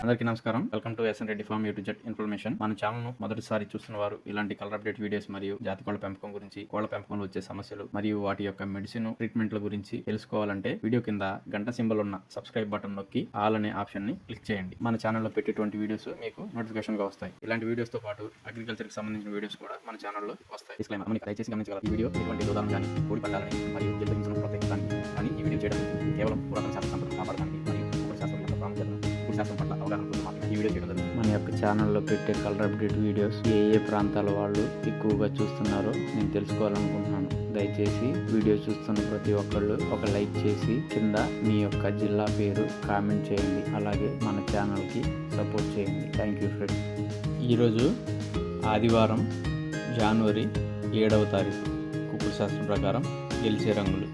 అందరికీ నమస్కారం. Welcome to SN Reddy farm YouTube information. మన ఛానల్ ను మొదటిసారి చూస్తున్న వారు ఇలాంటి కలర్ అప్డేట్ వీడియోస్ మరియు జాతి కోళ్ల పెంపకం గురించి, కోళ్ల పెంపకంలో వచ్చే సమస్యలు మరియు వాటి యొక్క మెడిసిన్ ట్రీట్మెంట్ల గురించి తెలుసుకోవాలంటే వీడియో కింద గంట సింబల్ ఉన్న సబ్స్క్రైబ్ బటన్ నొక్కి ఆల్ అనే ఆప్షన్ ని క్లిక్ చేయండి. మన ఛానల్లో పెట్టేటువంటి వీడియోస్ మీకు నోటిఫికేషన్ గా వస్తాయి. ఇలాంటి వీడియోస్ తో పాటు అగ్రికల్చర్ కి సంబంధించిన వీడియోస్ కూడా మన ఛానల్లో వస్తాయి. డిస్క్లైమర్ దయచేసి గమనించగలరు. ఈ వీడియో ఎటువంటి దూరం కానీ కోడి పందాలని మరియు జంతు హింసను ప్రోత్సహించడానికి కానీ ఈ వీడియో చేయడం కేవలం పురాతన శాస్త్ర సంపదను కాపాడడానికి మరియు శాస్త్రం యొక్క ప్రాముఖ్యతను శాస్త్రం పట్ల అవగాహన కోసం మాత్రమే ఈ వీడియో చేయడం జరుగుతుంది. మన యొక్క ఛానల్లో పెట్టే కలర్ అప్డేట్ వీడియోస్ ఏ ప్రాంతాల వాళ్ళు ఎక్కువగా చూస్తున్నారో నేను తెలుసుకోవాలనుకుంటున్నాను. దయచేసి వీడియో చూస్తున్న ప్రతి ఒక్కళ్ళు ఒక లైక్ చేసి కింద మీ యొక్క జిల్లా పేరు కామెంట్ చేయండి. అలాగే మన ఛానల్కి సపోర్ట్ చేయండి. Thank you friends. ఈరోజు ఆదివారం జనవరి 7వ తారీఖు కుక్కుడు శాస్త్రం ప్రకారం గెలిచే రంగులు.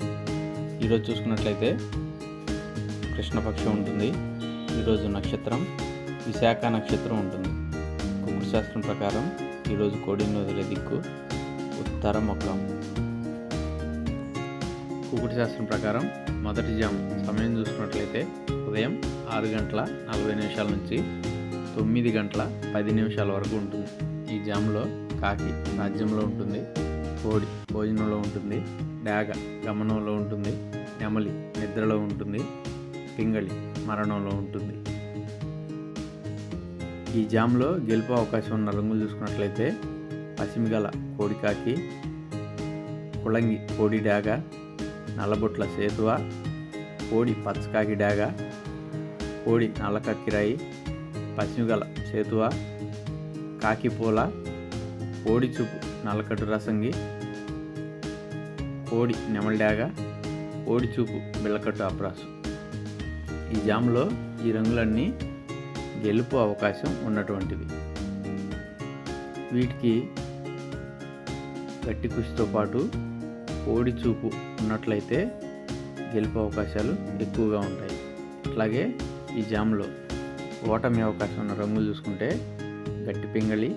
ఈరోజు చూసుకున్నట్లయితే కృష్ణపక్షం ఉంటుంది. ఈరోజు నక్షత్రం విశాఖ నక్షత్రం ఉంటుంది. కుక్కుడు శాస్త్రం ప్రకారం ఈరోజు కోడిని వదిలే దిక్కు ఉత్తర ముఖం. కుక్కుడు శాస్త్రం ప్రకారం మొదటి జాము సమయం చూసుకున్నట్లయితే ఉదయం 6:40 నుంచి 9:10 వరకు ఉంటుంది. ఈ జాములో కాకి రాజ్యంలో ఉంటుంది, కోడి భోజనంలో ఉంటుంది, డాగ గమనంలో ఉంటుంది, నెమలి నిద్రలో ఉంటుంది, పింగళి మరణంలో ఉంటుంది. ఈ జామ్లో గెలుపు అవకాశం ఉన్న రంగులు చూసుకున్నట్లయితే పశ్చిమగల కోడి కాకి, కుళంగి కోడి డాగ, నల్లబొట్ల సేతువ, కోడి పచ్చకాకి డాగ, కోడి నల్లకక్కిరాయి, పశ్చిమగల సేతువ, కాకిపూల, కోడి చూపు నల్లకట్టు రసంగి, కోడి నెమలి డాగ, కోడి చూపు బిళ్ళకట్టు అప్రాసు. ఈ జామ్లో ఈ రంగులన్నీ గెలుపు అవకాశం ఉన్నటువంటివి. వీటికి గట్టి కృషితో పాటు కోడి చూపు ఉన్నట్లయితే గెలుపు అవకాశాలు ఎక్కువగా ఉంటాయి. అట్లాగే ఈ జామ్లో ఓటమి అవకాశం ఉన్న రంగులు చూసుకుంటే గట్టి పింగళి,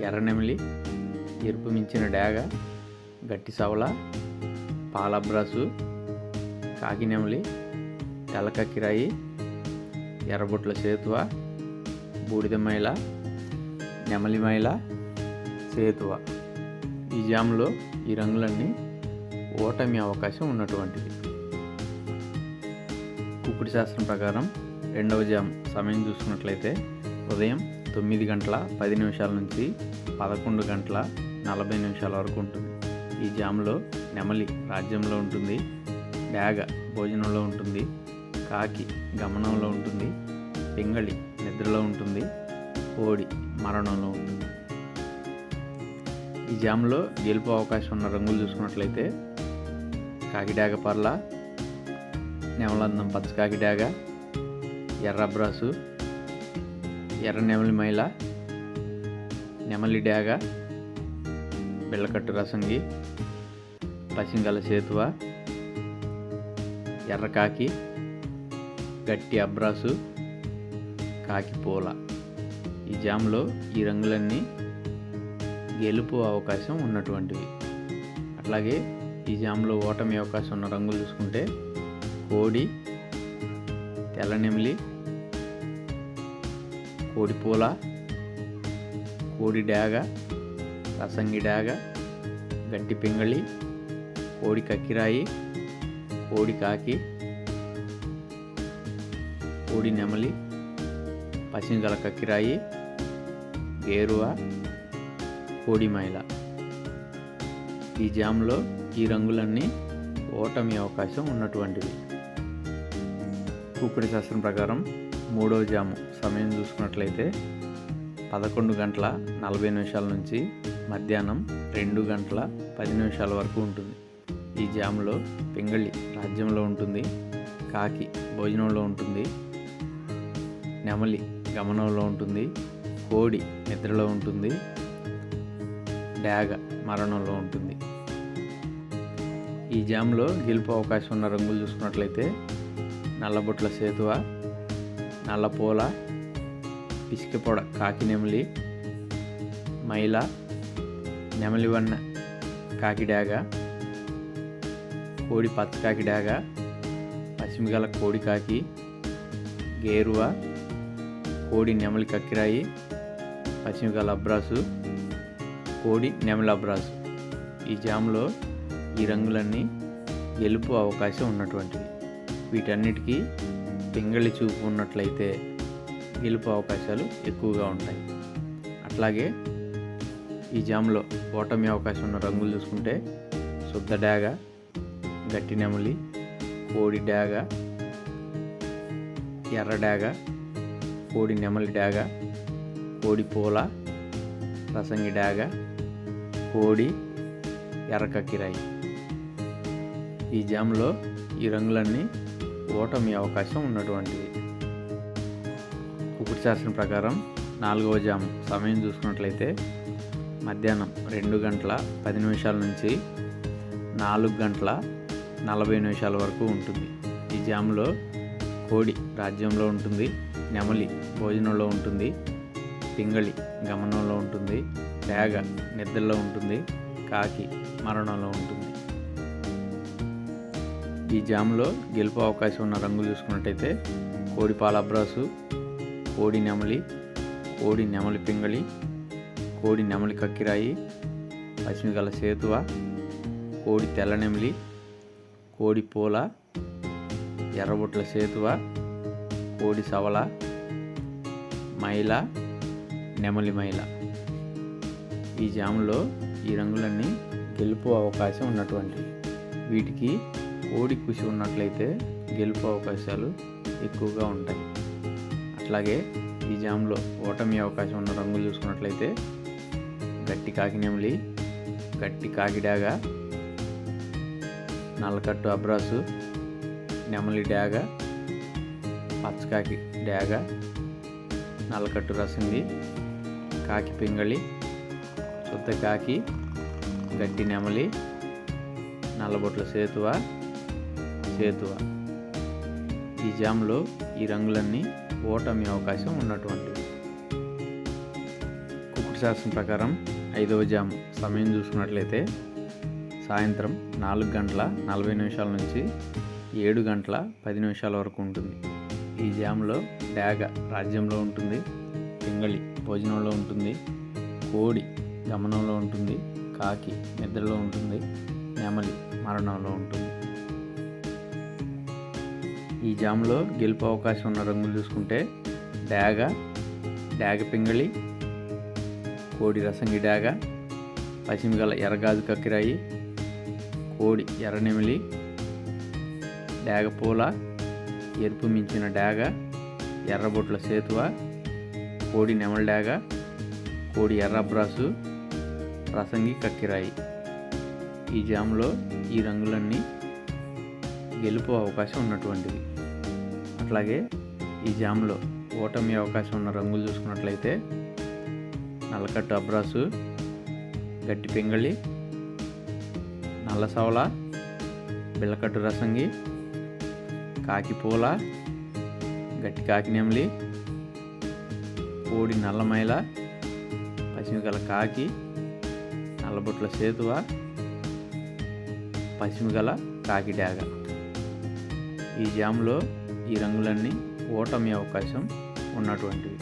ఎర్రనెమిలి, ఎరుపు మించిన డాగ, గట్టి సవల, పాలబ్రాసు, కాకినెమిలి, తెల్లకక్కిరాయి, ఎర్రబొట్ల సేతువ, బూడిద మైల, నెమలి మైల, సేతువ. ఈ జామ్లో ఈ రంగులన్నీ ఓటమి అవకాశం ఉన్నటువంటివి. కుక్కుడు శాస్త్రం ప్రకారం రెండవ జామ్ సమయం చూసుకున్నట్లయితే ఉదయం 9:10 నుంచి 11:40 వరకు ఉంటుంది. ఈ జామ్లో నెమలి రాజ్యంలో ఉంటుంది, డాగ భోజనంలో ఉంటుంది, కాకి గమనంలో ఉంటుంది, పింగళి నిద్రలో ఉంటుంది, కోడి మరణంలో ఉంటుంది. ఈ జామ్లో గెలుపు అవకాశం ఉన్న రంగులు చూసుకున్నట్లయితే కాకిడాగ పర్ల, నెమలందం పచ్చకాకి డాగ, ఎర్రబ్రాసు, ఎర్ర నెమలి మైల, నెమలి డాగ, బిళ్ళకట్టు రసంగి, పసింగల సేతువ, ఎర్రకాకి, గట్టి అబ్రాసు, కాకిపూల. ఈ జామ్లో ఈ రంగులన్నీ గెలుపు అవకాశం ఉన్నటువంటివి. అట్లాగే ఈ జామ్లో ఓటమి అవకాశం ఉన్న రంగులు చూసుకుంటే కోడి, తెల్లనెమిలి, కోడిపూల, కోడి డాగ, రసంగి డాగ, గట్టి పింగళి, కోడి కక్కిరాయి, కోడి కాకి, కోడి నెమలి, పసింగల కక్కిరాయి, గేరువ, కోడి మైల. ఈ జామ్లో ఈ రంగులన్నీ ఓటమి అవకాశం ఉన్నటువంటివి. కుక్కుడు శాస్త్రం ప్రకారం మూడవ జాము సమయం చూసుకున్నట్లయితే 11:40 నుంచి మధ్యాహ్నం 2:10 వరకు ఉంటుంది. ఈ జామ్లో పింగళి రాజ్యంలో ఉంటుంది, కాకి భోజనంలో ఉంటుంది, నెమలి గమనంలో ఉంటుంది, కోడి నిద్రలో ఉంటుంది, డాగ మరణంలో ఉంటుంది. ఈ జామ్లో గెలుపు అవకాశం ఉన్న రంగులు చూసుకున్నట్లయితే నల్లబొట్ల సేతువ, నల్లపూల, పిసికిపొడ కాకి నెమలి, మైల, నెమలివన్న కాకి డాగ, కోడి పచ్చకాకి డాగ, పశ్చిమగల కోడి కాకి, గేరువ, కోడి నెమలి కక్కిరాయి, పశ్చిమగల అబ్రాసు, కోడి నెమలి అబ్రాసు. ఈ జామ్లో ఈ రంగులన్నీ గెలుపు అవకాశం ఉన్నటువంటివి. వీటన్నిటికీ పింగళి చూపు ఉన్నట్లయితే గెలుపు అవకాశాలు ఎక్కువగా ఉంటాయి. అట్లాగే ఈ జామ్లో ఓటమి అవకాశం ఉన్న రంగులు చూసుకుంటే శుద్ధ డాగ, గట్టి నెమలి, కోడి డాగ, ఎర్ర డాగ, కోడి నెమలి డాగ, కోడి పూల, రసంగి డాగ, కోడి ఎర్ర కక్కిరాయి. ఈ జామ్లో ఈ రంగులన్నీ ఓటమి అవకాశం ఉన్నటువంటివి. కుకుడు శాస్త్రం ప్రకారం 4వ జాము సమయం చూసుకున్నట్లయితే మధ్యాహ్నం 2 గంటల 10 నిమిషాల నుంచి 4 గంటల 40 నిమిషాల వరకు ఉంటుంది. ఈ జాములో కోడి రాజ్యంలో ఉంటుంది, నెమలి భోజనంలో ఉంటుంది, పింగళి గమనంలో ఉంటుంది, డాగ నిద్రలో ఉంటుంది, కాకి మరణంలో ఉంటుంది. ఈ జాములో గెలుపు అవకాశం ఉన్న రంగులు చూసుకున్నట్టయితే కోడి పాలబ్రాసు, కోడి నెమలి, కోడి నెమలి పింగళి, కోడి నెమలి కక్కిరాయి, పశ్చిమగల సేతువ, కోడి తెల్ల నెమలి, కోడి పూల, ఎర్రబొట్ల సేతువ, కోడి సవల, మైల, నెమలి మైల. ఈ జాములో ఈ రంగులన్నీ గెలుపు అవకాశం ఉన్నటువంటివి. వీటికి కోడి కుసి ఉన్నట్లయితే గెలుపు అవకాశాలు ఎక్కువగా ఉంటాయి. అట్లాగే ఈ జామ్లో ఓటమి అవకాశం ఉన్న రంగులు చూసుకున్నట్లయితే గట్టి కాకి నెమలి, గట్టి కాకి డాగ, నల్లకట్టు అబ్రాసు, నెమలి డాగ, పచ్చకాకి డాగ, నల్లకట్టు రసంగి, కాకి పింగళి, శుద్ధ కాకి, గట్టి నెమలి, నల్లబొట్ల సేతువ. ఈ జామ్లో ఈ రంగులన్నీ ఓటమి అవకాశం ఉన్నటువంటివి. కుకుడు శాస్త్రం ప్రకారం 5వ జాము సమయం చూసుకున్నట్లయితే సాయంత్రం 4 గంటల 40 నిమిషాల నుంచి 7 గంటల 10 నిమిషాల వరకు ఉంటుంది. ఈ జామ్లో డాగ రాజ్యంలో ఉంటుంది, పింగళి భోజనంలో ఉంటుంది, కోడి గమనంలో ఉంటుంది, కాకి నిద్రలో ఉంటుంది, నెమలి మరణంలో ఉంటుంది. ఈ జామ్లో గెలుపు అవకాశం ఉన్న రంగులు చూసుకుంటే డాగ పింగళి, కోడి రసంగి డాగ, పశ్చిమగల ఎర్రగాజు కక్కిరాయి, కోడి ఎర్ర నెమిలి, డాగ పూల, ఎరుపు మించిన డాగ, ఎర్రబొట్ల సేతువ, కోడి నెమలి డాగ, కోడి ఎర్ర అబ్రాసు, రసంగి కక్కిరాయి. ఈ జామ్లో ఈ రంగులన్నీ గెలుపు అవకాశం ఉన్నటువంటివి. అట్లాగే ఈ జామ్లో ఓటమి అవకాశం ఉన్న రంగులు చూసుకున్నట్లయితే నల్లకట్టు అబ్రాసు, గట్టి పింగళి, నల్ల సవల, బిళ్ళకట్టు రసంగి, కాకి పూల, గట్టి కాకి నెమలి, కోడి నల్లమైల, పశ్చిమగల కాకి, నల్లబొట్ల సేతువ, పశ్చిమగల కాకి డాగ. ఈ జామ్లో ఈ రంగులన్నీ ఓటమి అవకాశం ఉన్నటువంటివి.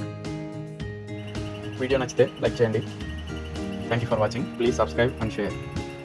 వీడియో నచ్చితే లైక్ చేయండి. Thank you for watching. Please subscribe and share.